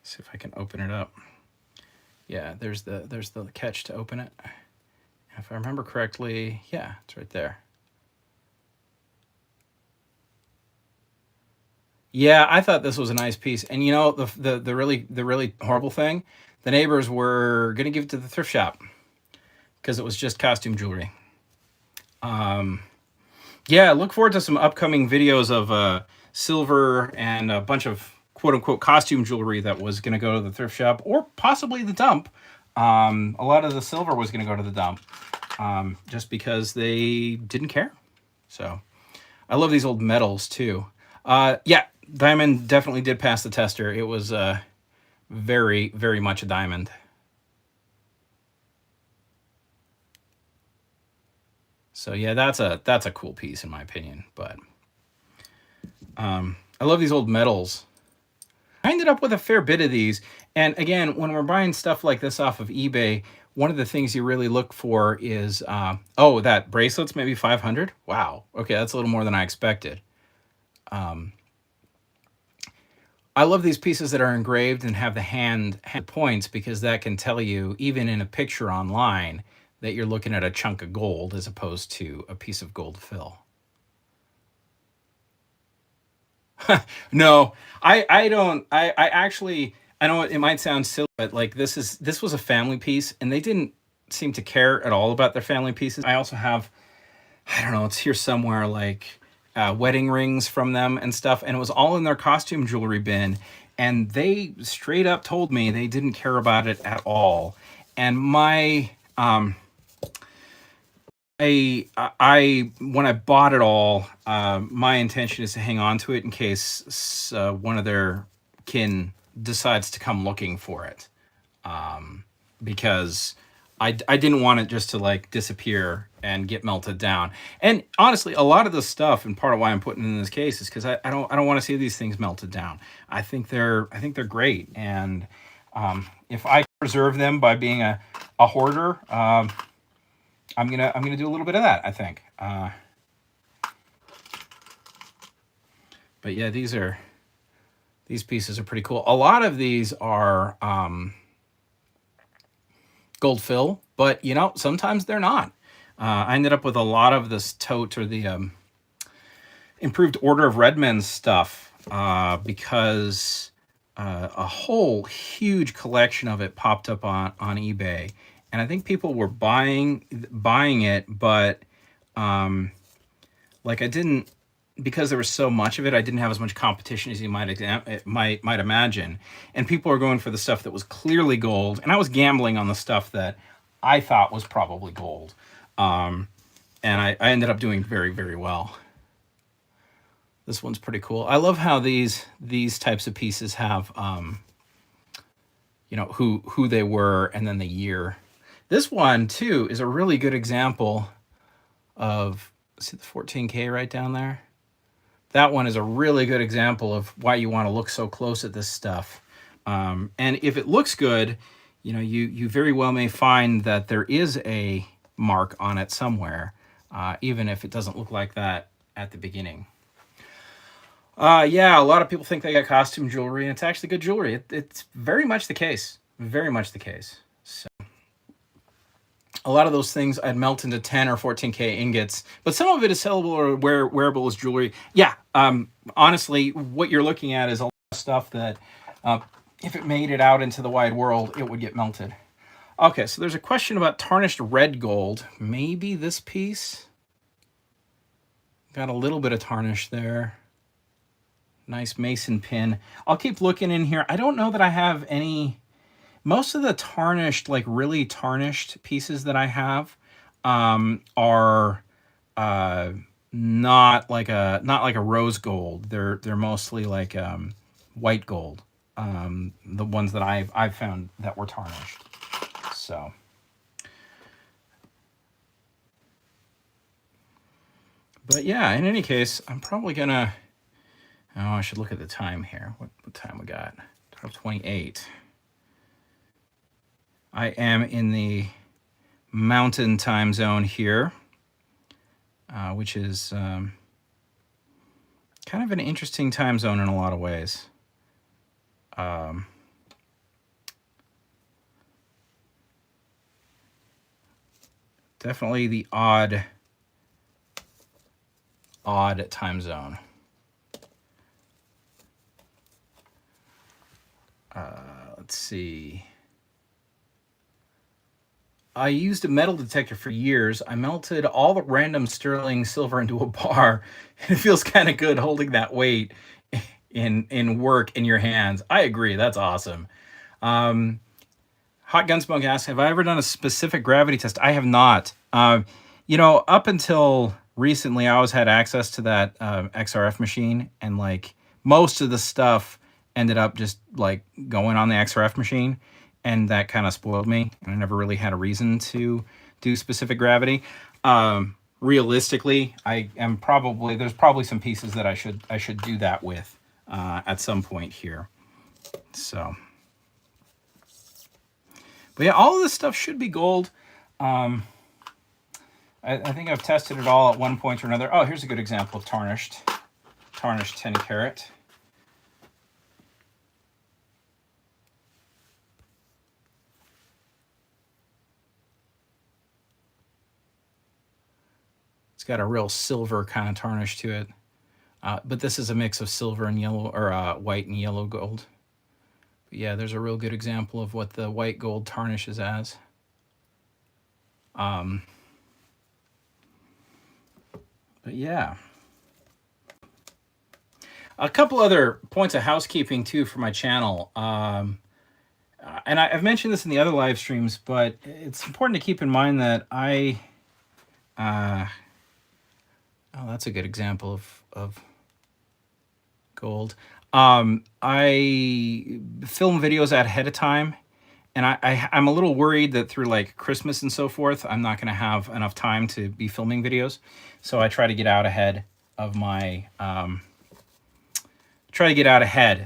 See if I can open it up. Yeah, there's the catch to open it. If I remember correctly, yeah, it's right there. Yeah, I thought this was a nice piece. And you know, the really horrible thing, the neighbors were gonna give it to the thrift shop because it was just costume jewelry. Yeah, look forward to some upcoming videos of silver and a bunch of quote unquote costume jewelry that was gonna go to the thrift shop or possibly the dump. A lot of the silver was gonna go to the dump just because they didn't care. So I love these old medals too. Yeah, diamond definitely did pass the tester. It was very, very much a diamond. So yeah, that's a cool piece in my opinion. But I love these old medals. I ended up with a fair bit of these. And again, when we're buying stuff like this off of eBay, one of the things you really look for is, oh, that bracelet's maybe 500. Wow. Okay, that's a little more than I expected. I love these pieces that are engraved and have the hand points because that can tell you, even in a picture online, that you're looking at a chunk of gold as opposed to a piece of gold fill. No, I don't. I actually, I know it might sound silly, but like this was a family piece, and they didn't seem to care at all about their family pieces. I also have, I don't know, it's here somewhere, like wedding rings from them and stuff, and it was all in their costume jewelry bin, and they straight up told me they didn't care about it at all. And my I when I bought it all, my intention is to hang on to it in case one of their kin decides to come looking for it, because I didn't want it just to like disappear and get melted down. And honestly, a lot of the stuff, and part of why I'm putting it in this case, is because I don't want to see these things melted down. I think they're great, and if I preserve them by being a hoarder. I'm gonna do a little bit of that, I think. But yeah, these pieces are pretty cool. A lot of these are gold fill, but you know, sometimes they're not. I ended up with a lot of this tote, or the improved Order of Redmen stuff, because a whole huge collection of it popped up on eBay, and I think people were buying it, but like I didn't, because there was so much of it, I didn't have as much competition as you might imagine, and people are going for the stuff that was clearly gold, and I was gambling on the stuff that I thought was probably gold. and I ended up doing very, very well. This one's pretty cool. I love how these types of pieces have you know, who they were and then the year. This one too is a really good example of, see the 14K right down there? That one is a really good example of why you want to look so close at this stuff. And if it looks good, you know, you very well may find that there is a mark on it somewhere, even if it doesn't look like that at the beginning. Yeah, a lot of people think they got costume jewelry, and it's actually good jewelry. It's very much the case. Very much the case. So, a lot of those things I'd melt into 10 or 14K ingots, but some of it is sellable or wearable as jewelry. Yeah, honestly, what you're looking at is a lot of stuff that, if it made it out into the wide world, it would get melted. Okay, so there's a question about tarnished red gold. Maybe this piece got a little bit of tarnish there. Nice mason pin. I'll keep looking in here. I don't know that I have any. Most of the tarnished, like really tarnished pieces that I have are not like a rose gold. They're mostly like white gold. The ones that I've found that were tarnished. So. But yeah, in any case, I'm probably gonna. Oh, I should look at the time here. What time we got? 12:28. I am in the mountain time zone here, which is kind of an interesting time zone in a lot of ways. Definitely the odd time zone. Let's see. I used a metal detector for years. I melted all the random sterling silver into a bar. It feels kind of good holding that weight in work in your hands. I agree. That's awesome. Hot Gunsmoke asks, have I ever done a specific gravity test? I have not. You know, up until recently, I always had access to that XRF machine, and like most of the stuff ended up just like going on the XRF machine, and that kind of spoiled me. I never really had a reason to do specific gravity. Realistically, there's probably some pieces that I should do that with at some point here. So, but yeah, all of this stuff should be gold. I think I've tested it all at one point or another. Oh, here's a good example of tarnished 10 karat. It's got a real silver kind of tarnish to it. But this is a mix of silver and yellow, or white and yellow gold. But yeah, there's a real good example of what the white gold tarnishes as. But yeah. A couple other points of housekeeping too for my channel. And I've mentioned this in the other live streams, but it's important to keep in mind that oh, that's a good example of gold. I film videos ahead of time, and I'm a little worried that through like Christmas and so forth, I'm not going to have enough time to be filming videos. So I try to get out ahead of my,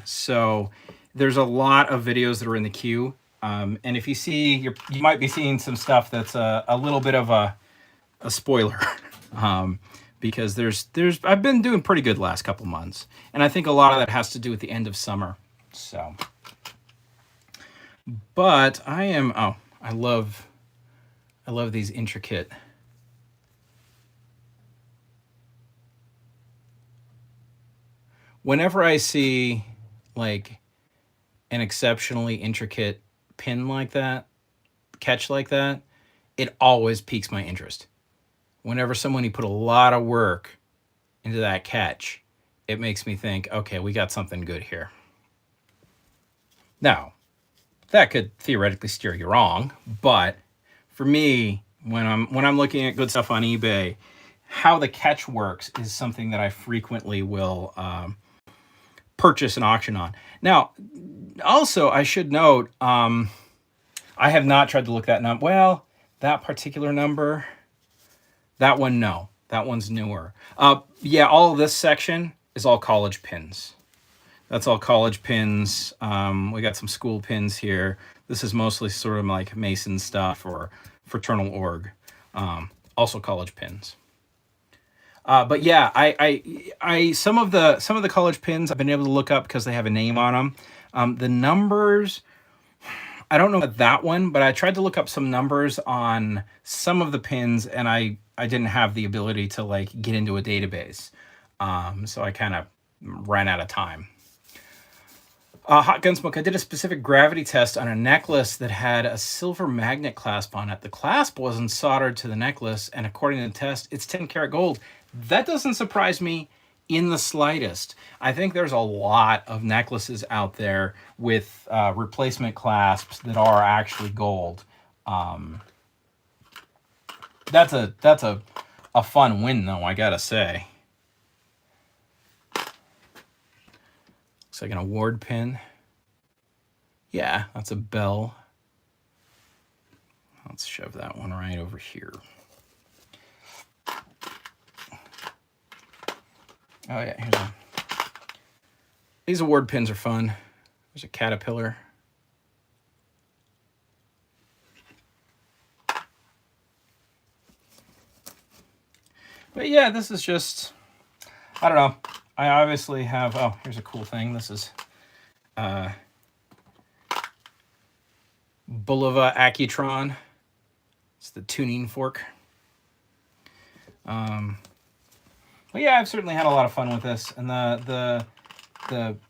So there's a lot of videos that are in the queue. And if you see, you might be seeing some stuff that's a little bit of a spoiler. Because I've been doing pretty good the last couple months, and I think a lot of that has to do with the end of summer. So, but I love these intricate. Whenever I see like an exceptionally intricate pin like that, catch like that, it always piques my interest. Whenever someone put a lot of work into that catch, it makes me think, okay, we got something good here. Now, that could theoretically steer you wrong, but for me, when I'm looking at good stuff on eBay, how the catch works is something that I frequently will purchase an auction on. Now, also I should note, I have not tried to look that number. Well, that particular number, that one, no, that one's newer. Yeah, all of this section is all college pins. That's all college pins. We got some school pins here. This is mostly sort of like Mason stuff or fraternal org. Also college pins. But yeah, some of the college pins I've been able to look up because they have a name on them. The numbers, I don't know about that one, but I tried to look up some numbers on some of the pins, and I didn't have the ability to like get into a database. So I kind of ran out of time. Hot Gunsmoke, I did a specific gravity test on a necklace that had a silver magnet clasp on it. The clasp wasn't soldered to the necklace, and according to the test, it's 10 karat gold. That doesn't surprise me in the slightest. I think there's a lot of necklaces out there with replacement clasps that are actually gold. That's a fun win, though, I gotta say. Looks like an award pin. Yeah, that's a bell. Let's shove that one right over here. Oh yeah, here's a. These award pins are fun. There's a caterpillar. But yeah, this is just, I don't know. I obviously have, oh, here's a cool thing. This is Bulova Accutron. It's the tuning fork. But yeah, I've certainly had a lot of fun with this. And the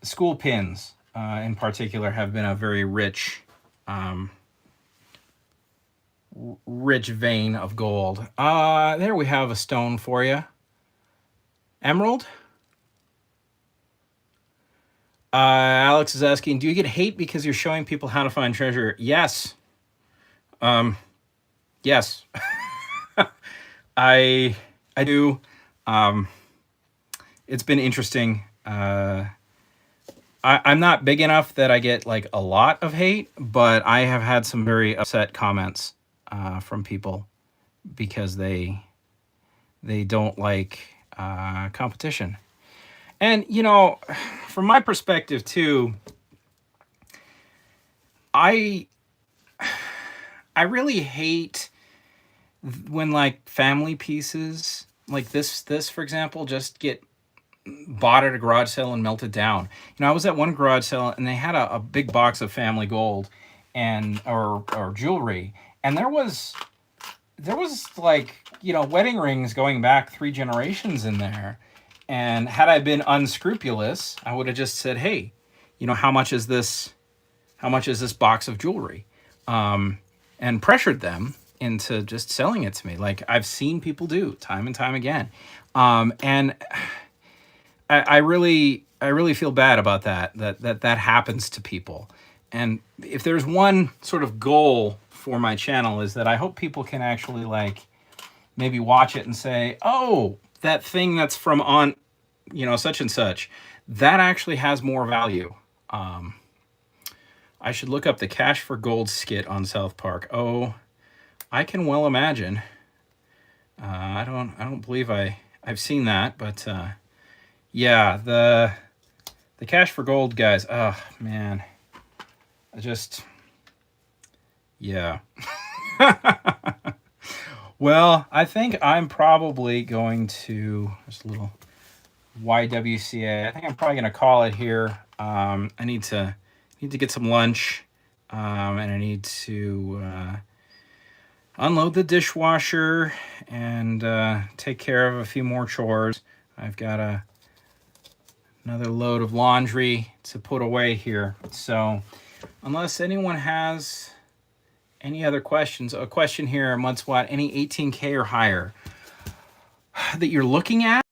school pins in particular have been a very rich rich vein of gold. There we have a stone for you. Emerald? Alex is asking, do you get hate because you're showing people how to find treasure? Yes. Yes. I do. It's been interesting. I'm not big enough that I get like a lot of hate, but I have had some very upset comments from people because they don't like competition. And, you know, from my perspective, too, I really hate when, like, family pieces, like this, for example, just get bought at a garage sale and melted down. You know, I was at one garage sale, and they had a big box of family gold and or jewelry, and there was like, you know, wedding rings going back 3 generations in there. And had I been unscrupulous, I would have just said, hey, you know, how much is this box of jewelry? And pressured them into just selling it to me. Like I've seen people do time and time again. And I really feel bad about that happens to people. And if there's one sort of goal for my channel is that I hope people can actually like maybe watch it and say, oh, that thing that's from on, you know, such and such, that actually has more value. I should look up the Cash for Gold skit on South Park. Oh, I can well imagine. I don't believe I've seen that, but yeah, the Cash for Gold guys. Oh man, yeah. Well, I think I'm probably going to, just a little YWCA. I think I'm probably going to call it here. I need to get some lunch, and I need to unload the dishwasher and take care of a few more chores. I've got another load of laundry to put away here. So, unless anyone has any other questions? A question here, Mudswat, any 18K or higher that you're looking at?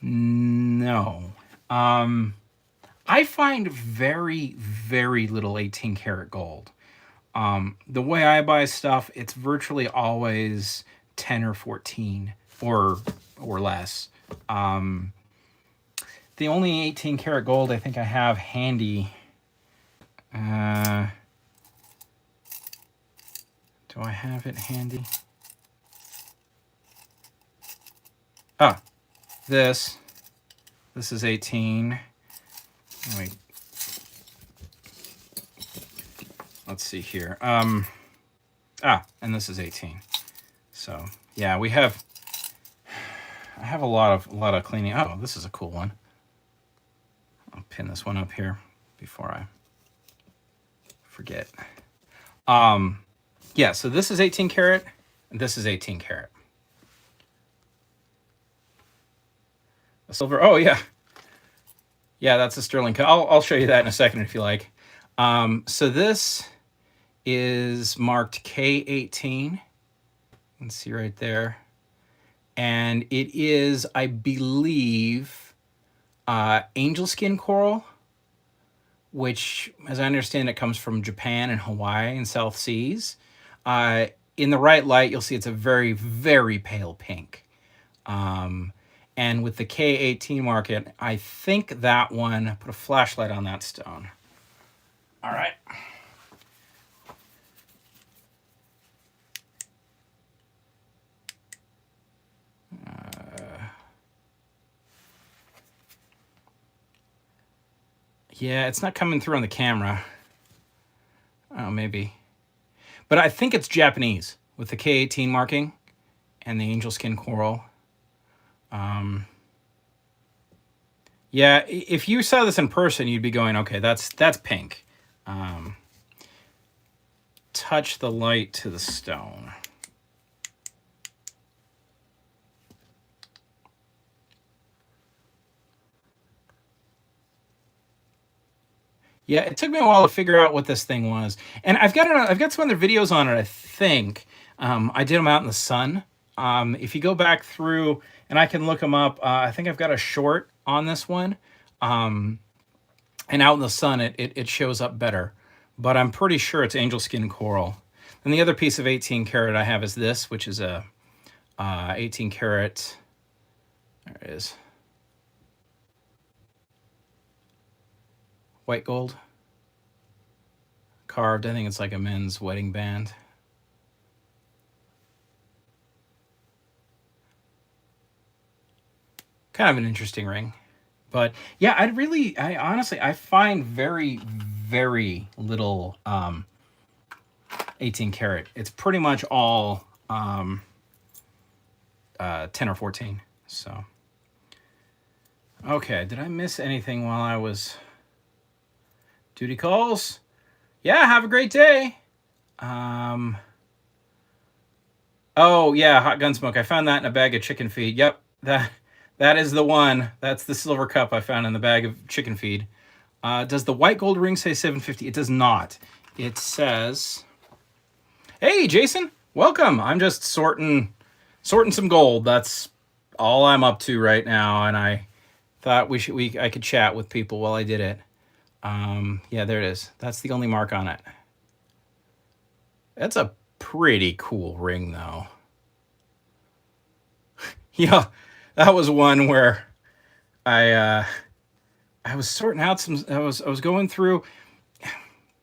No. I find very, very little 18 karat gold. The way I buy stuff, it's virtually always 10 or 14 or less. The only 18 karat gold I think I have handy. Do I have it handy? Ah, this is 18. Wait. Let's see here. And this is 18. So yeah, I have a lot of cleaning. Oh, this is a cool one. I'll pin this one up here before I forget. Yeah, so this is 18 karat, and this is 18 karat. A silver. Oh yeah, yeah, that's a sterling cut. I'll show you that in a second if you like. So this is marked K18. You can see right there, and it is, I believe, angel skin coral, which, as I understand it, comes from Japan and Hawaii and South Seas. In the right light, you'll see it's a very, very pale pink. And with the K18 market, I think that one, put a flashlight on that stone. All right. Yeah, it's not coming through on the camera. Oh, maybe. But I think it's Japanese with the K18 marking and the angel skin coral. Yeah, if you saw this in person, you'd be going, okay, that's pink. Touch the light to the stone. Yeah, it took me a while to figure out what this thing was, and I've got some other videos on it. I think I did them out in the sun. If you go back through, and I can look them up, I think I've got a short on this one, and out in the sun it shows up better. But I'm pretty sure it's angel skin coral. And the other piece of 18 karat I have is this, which is a 18 karat. There it is. White gold. Carved. I think it's like a men's wedding band. Kind of an interesting ring. But yeah, I honestly, I find very, very little 18 karat. It's pretty much all 10 or 14. So, okay, did I miss anything while I was duty calls? Yeah, have a great day. Oh yeah, hot gun smoke. I found that in a bag of chicken feed. Yep, that is the one. That's the silver cup I found in the bag of chicken feed. Does the white gold ring say 750? It does not. It says, "Hey, Jason, welcome. I'm just sorting some gold. That's all I'm up to right now." And I thought I could chat with people while I did it. Yeah, there it is. That's the only mark on it. That's a pretty cool ring, though. Yeah, that was one where I was sorting out some. I was going through.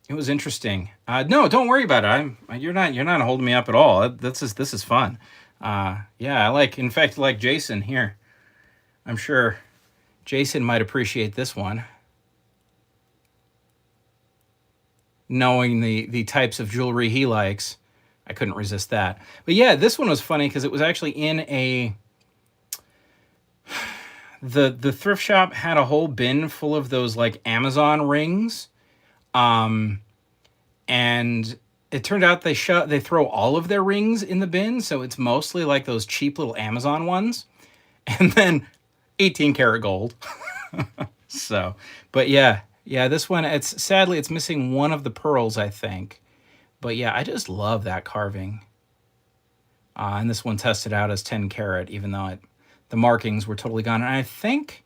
It was interesting. No, don't worry about it. You're not holding me up at all. This is fun. Yeah, I like. In fact, like Jason here. I'm sure Jason might appreciate this one. Knowing the types of jewelry he likes, I couldn't resist that. But yeah, this one was funny because it was actually in a. The thrift shop had a whole bin full of those like Amazon rings, and it turned out they throw all of their rings in the bin, so it's mostly like those cheap little Amazon ones, and then 18 karat gold. So, but yeah, this one, sadly it's missing one of the pearls, I think. But yeah, I just love that carving. And this one tested out as 10 karat, even though the markings were totally gone. And I think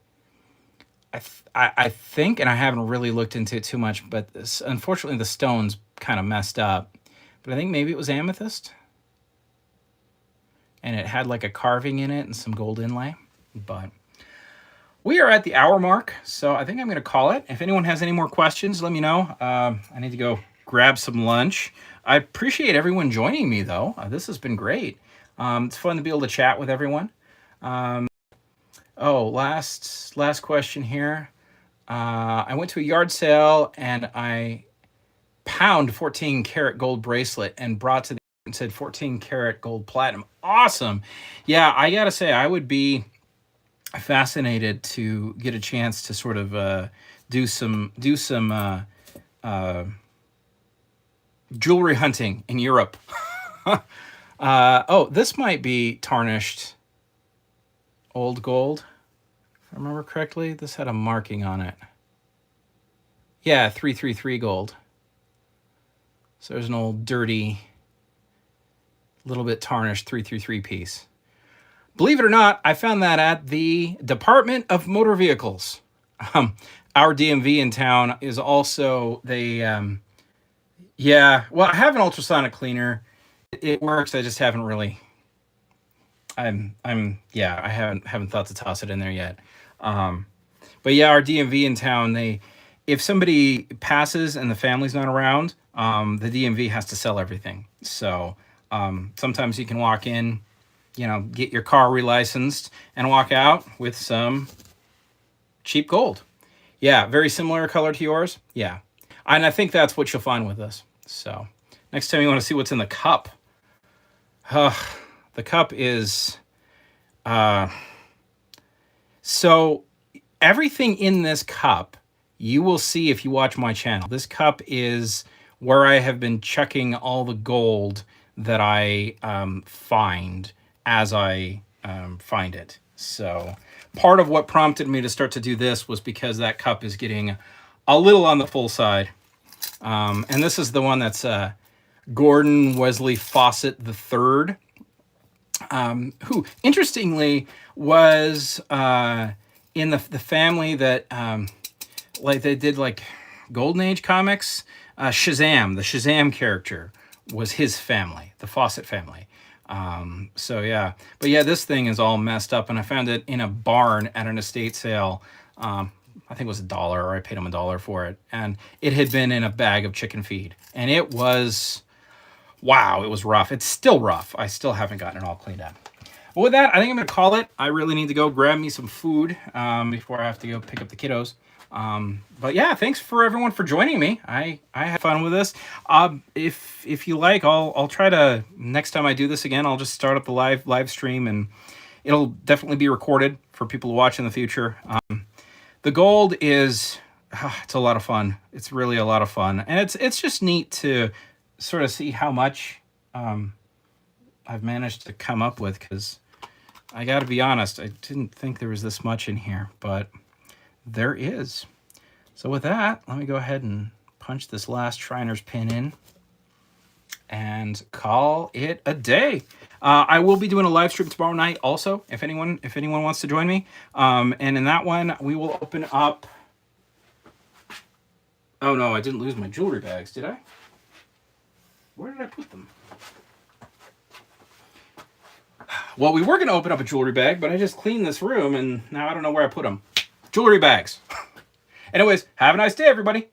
I think, and I haven't really looked into it too much, but unfortunately the stone's kind of messed up. But I think maybe it was amethyst, and it had like a carving in it and some gold inlay. But we are at the hour mark, so I think I'm going to call it. If anyone has any more questions, let me know. I need to go grab some lunch. I appreciate everyone joining me, though. This has been great. It's fun to be able to chat with everyone. Oh, last question here. I went to a yard sale and I pound 14 karat gold bracelet and brought to the and said 14 karat gold platinum. Awesome. Yeah, I gotta say, I would be fascinated to get a chance to sort of do some jewelry hunting in Europe. Oh, this might be tarnished old gold. If I remember correctly, this had a marking on it. Yeah, 333 gold. So there's an old dirty, little bit tarnished 333 piece. Believe it or not, I found that at the Department of Motor Vehicles. Our DMV in town is also, yeah, well, I have an ultrasonic cleaner. It works. I just haven't really, yeah, I haven't thought to toss it in there yet. But yeah, our DMV in town, if somebody passes and the family's not around, the DMV has to sell everything. So sometimes you can walk in, get your car relicensed and walk out with some cheap gold. Yeah, very similar color to yours. Yeah. And I think that's what you'll find with this. So next time you want to see what's in the cup. The cup is... so everything in this cup, you will see if you watch my channel. This cup is where I have been checking all the gold that I find as I find it. So part of what prompted me to start to do this was because that cup is getting a little on the full side. And this is the one that's Gordon Wesley Fawcett III, who interestingly was in the family that like they did like Golden Age comics. Shazam, the Shazam character was his family, the Fawcett family. So yeah, but yeah, this thing is all messed up, and I found it in a barn at an estate sale. I think it was $1, or I paid him $1 for it, and it had been in a bag of chicken feed, and it was, wow, it was rough. It's still rough. I still haven't gotten it all cleaned up. Well, with that, I think I'm gonna call it. I really need to go grab me some food before I have to go pick up the kiddos. But yeah, thanks for everyone for joining me. I had fun with this. If you like, I'll try to, next time I do this again, I'll just start up the live stream, and it'll definitely be recorded for people to watch in the future. The gold is, it's a lot of fun. It's really a lot of fun. And it's just neat to sort of see how much I've managed to come up with, because I got to be honest, I didn't think there was this much in here, but there is. So with that, let me go ahead and punch this last Shriner's pin in and call it a day. I will be doing a live stream tomorrow night also, if anyone wants to join me. And in that one, we will open up... Oh no, I didn't lose my jewelry bags, did I? Where did I put them? Well, we were going to open up a jewelry bag, but I just cleaned this room, and now I don't know where I put them. Jewelry bags. Anyways, have a nice day, everybody.